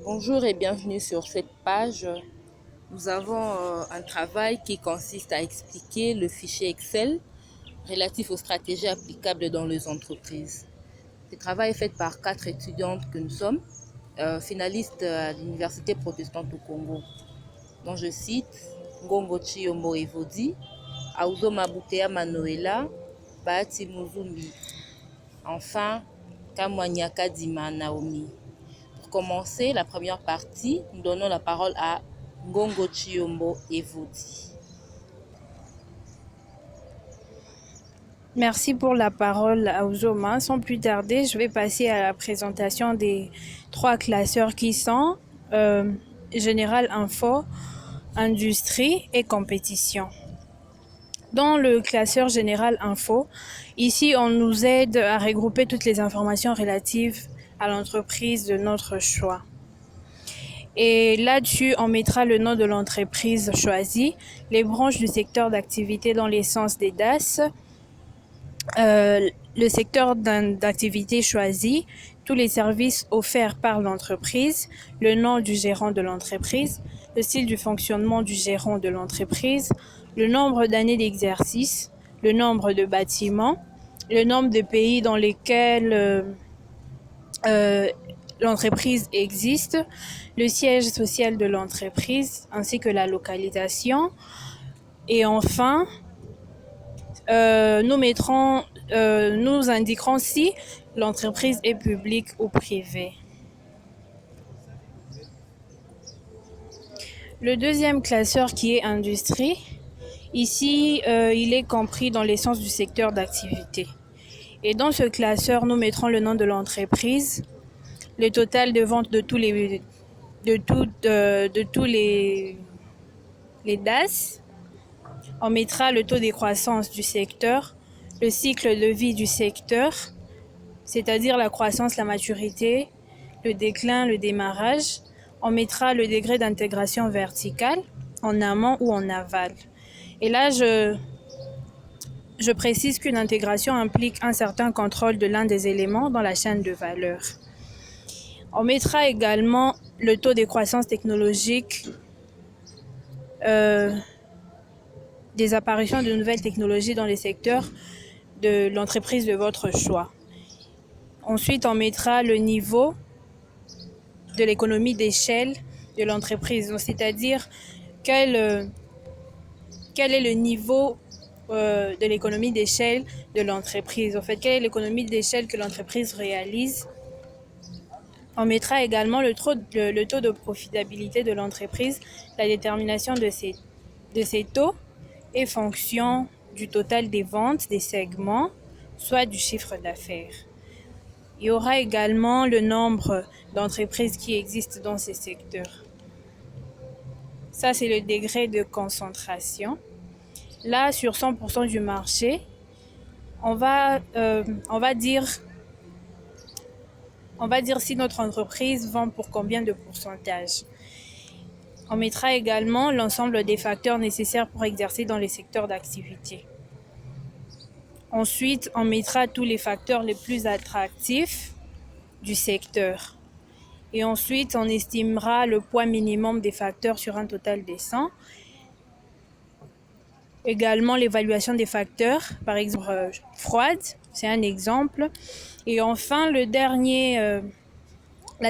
Bonjour et bienvenue sur cette page. Nous avons un travail qui consiste à expliquer le fichier Excel relatif aux stratégies applicables dans les entreprises. Ce travail est fait par 4 étudiantes que nous sommes, finalistes à l'Université protestante au Congo, dont je cite Ngongo Chiyombo Evodi, Auzo Mabutea Manoela, Bahati Muzumbi, enfin Kamwanyaka Dima Naomi. Pour commencer la première partie, nous donnons la parole à Ngongo Chiyombo Evodi. Merci pour la parole, Aouzoma. Sans plus tarder, je vais passer à la présentation des trois classeurs qui sont Général Info, Industrie et Compétition. Dans le classeur Général Info, ici, on nous aide à regrouper toutes les informations relatives à l'entreprise de notre choix. Et là-dessus, on mettra le nom de l'entreprise choisie, les branches du secteur d'activité dans l'essence des DAS, le secteur d'activité choisi, tous les services offerts par l'entreprise, le nom du gérant de l'entreprise, le style du fonctionnement du gérant de l'entreprise, le nombre d'années d'exercice, le nombre de bâtiments, le nombre de pays dans lesquels l'entreprise existe, le siège social de l'entreprise ainsi que la localisation. Et enfin, nous indiquerons si l'entreprise est publique ou privée. Le deuxième classeur qui est industrie, ici il est compris dans l'essence du secteur d'activité. Et dans ce classeur, nous mettrons le nom de l'entreprise, le total de vente de tous les DAS. On mettra le taux de croissance du secteur, le cycle de vie du secteur, c'est-à-dire la croissance, la maturité, le déclin, le démarrage. On mettra le degré d'intégration verticale, en amont ou en aval. Et là, je précise qu'une intégration implique un certain contrôle de l'un des éléments dans la chaîne de valeur. On mettra également le taux de croissance technologique, des apparitions de nouvelles technologies dans les secteurs de l'entreprise de votre choix. Ensuite, on mettra le niveau de l'économie d'échelle de l'entreprise, c'est-à-dire quel est le niveau de l'économie d'échelle de l'entreprise. En fait, quelle est l'économie d'échelle que l'entreprise réalise. On mettra également le taux de profitabilité de l'entreprise. La détermination de ces taux est fonction du total des ventes des segments, soit du chiffre d'affaires. Il y aura également le nombre d'entreprises qui existent dans ces secteurs. Ça, c'est le degré de concentration. Là, sur 100% du marché, on va dire si notre entreprise vend pour combien de pourcentage. On mettra également l'ensemble des facteurs nécessaires pour exercer dans les secteurs d'activité. Ensuite, on mettra tous les facteurs les plus attractifs du secteur. Et ensuite, on estimera le poids minimum des facteurs sur un total de 100. Également, l'évaluation des facteurs, par exemple, froide, c'est un exemple. Et enfin, la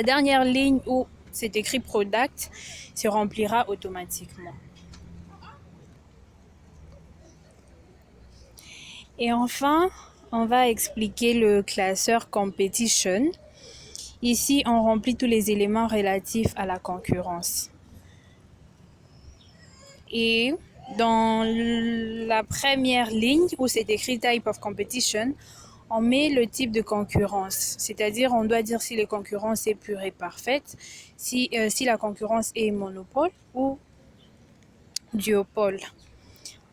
dernière ligne où c'est écrit product se remplira automatiquement. Et enfin, on va expliquer le classeur competition. Ici, on remplit tous les éléments relatifs à la concurrence. Et dans la première ligne où c'est écrit type of competition, on met le type de concurrence, c'est-à-dire on doit dire si la concurrence est pure et parfaite, si la concurrence est monopole ou duopole.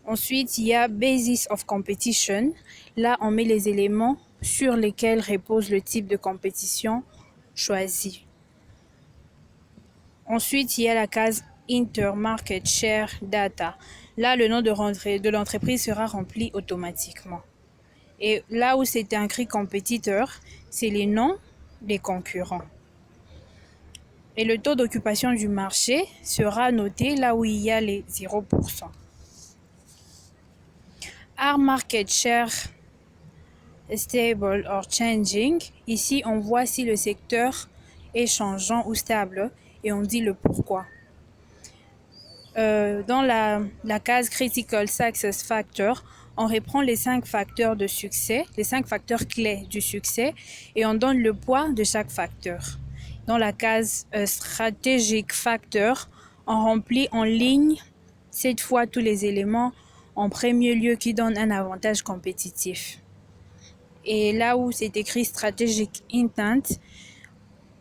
Ensuite, il y a basis of competition. Là, on met les éléments sur lesquels repose le type de compétition choisi. Ensuite, il y a la case Intermarket Share Data. Là, le nom de l'entreprise sera rempli automatiquement. Et là où c'est écrit compétiteur, c'est les noms des concurrents. Et le taux d'occupation du marché sera noté là où il y a les 0%. Are market share stable or changing? Ici, on voit si le secteur est changeant ou stable et on dit le pourquoi. Dans la case Critical Success Factor, on reprend les 5 facteurs de succès, les 5 facteurs clés du succès, et on donne le poids de chaque facteur. Dans la case Strategic Factor, on remplit en ligne cette fois tous les éléments en premier lieu qui donnent un avantage compétitif. Et là où c'est écrit Strategic Intent,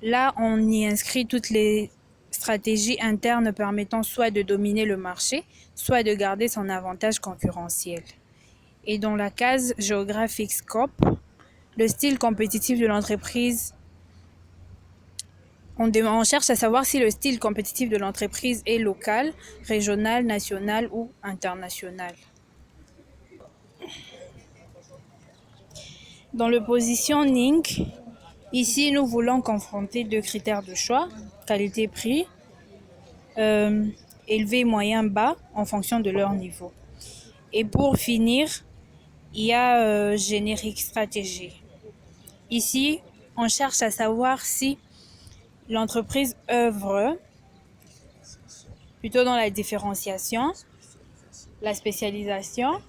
là on y inscrit toutes les stratégie interne permettant soit de dominer le marché, soit de garder son avantage concurrentiel. Et dans la case Geographic Scope, le style compétitif de l'entreprise, on cherche à savoir si le style compétitif de l'entreprise est local, régional, national ou international. Dans le positioning, ici nous voulons confronter 2 critères de choix, qualité-prix, élevé, moyen, bas en fonction de leur niveau. Et pour finir, il y a générique stratégie. Ici, on cherche à savoir si l'entreprise œuvre plutôt dans la différenciation, la spécialisation,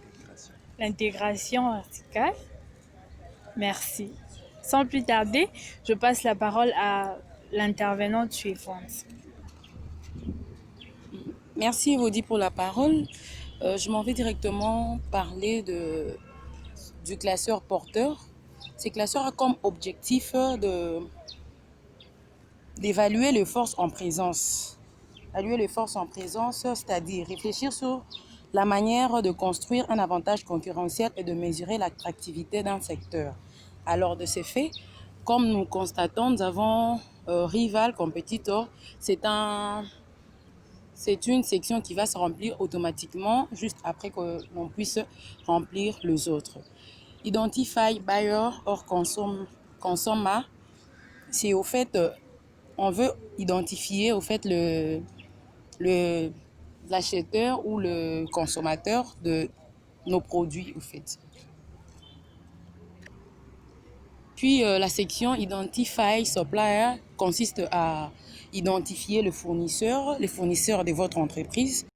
l'intégration verticale. Merci. Sans plus tarder, je passe la parole à l'intervenante suivante. Merci Vodi pour la parole. Je m'en vais directement parler du classeur porteur. Ce classeur a comme objectif d'évaluer les forces en présence. Évaluer les forces en présence, c'est-à-dire réfléchir sur la manière de construire un avantage concurrentiel et de mesurer l'attractivité d'un secteur. Alors de ces faits, comme nous constatons, nous avons rival, compétiteur. C'est une section qui va se remplir automatiquement juste après que l'on puisse remplir les autres. Identify buyer or consumer, c'est au fait, on veut identifier au fait l'acheteur ou le consommateur de nos produits au fait. Puis la section Identify Supplier consiste à identifier les fournisseurs de votre entreprise.